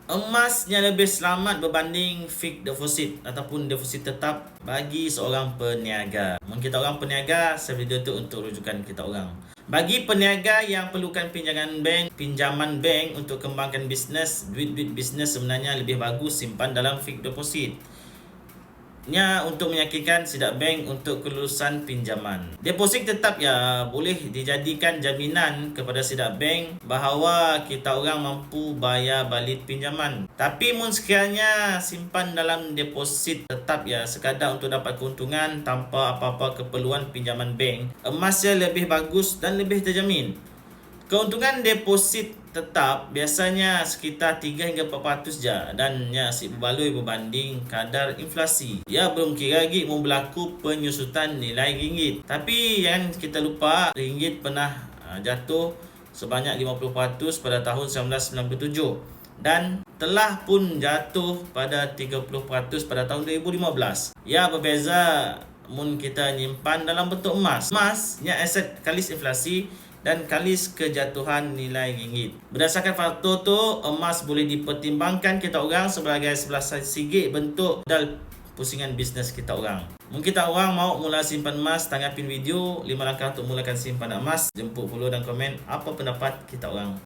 Emasnya lebih selamat berbanding fixed deposit ataupun deposit tetap bagi seorang peniaga. Mungkin kita orang peniaga, saya video tu untuk rujukan kita orang. Bagi peniaga yang perlukan pinjaman bank untuk kembangkan bisnes, duit bisnes sebenarnya lebih bagus simpan dalam fixed deposit. Untuk meyakinkan sidak bank untuk kelulusan pinjaman. Deposit tetap boleh dijadikan jaminan kepada sidak bank bahawa kita orang mampu bayar balik pinjaman. Tapi sekiranya simpan dalam deposit tetap sekadar untuk dapat keuntungan tanpa apa-apa keperluan pinjaman bank, emas lebih bagus dan lebih terjamin. Keuntungan deposit tetap biasanya sekitar 3 hingga 4% je dan si berbaloi berbanding kadar inflasi. Belum kira lagi berlaku penyusutan nilai ringgit. Tapi jangan kita lupa ringgit pernah jatuh sebanyak 50% pada tahun 1997 dan telah pun jatuh pada 30% pada tahun 2015. Berbeza kita nyimpan dalam bentuk emas. Emas aset kalis inflasi dan kalis kejatuhan nilai ringgit. Berdasarkan faktor tu, emas boleh dipertimbangkan kita orang sebagai sebelah segi bentuk modal pusingan bisnes kita orang. Mungkin kita orang mau mula simpan emas, tanggapin video 5 langkah untuk mulakan simpanan emas. Jemput follow dan komen apa pendapat kita orang.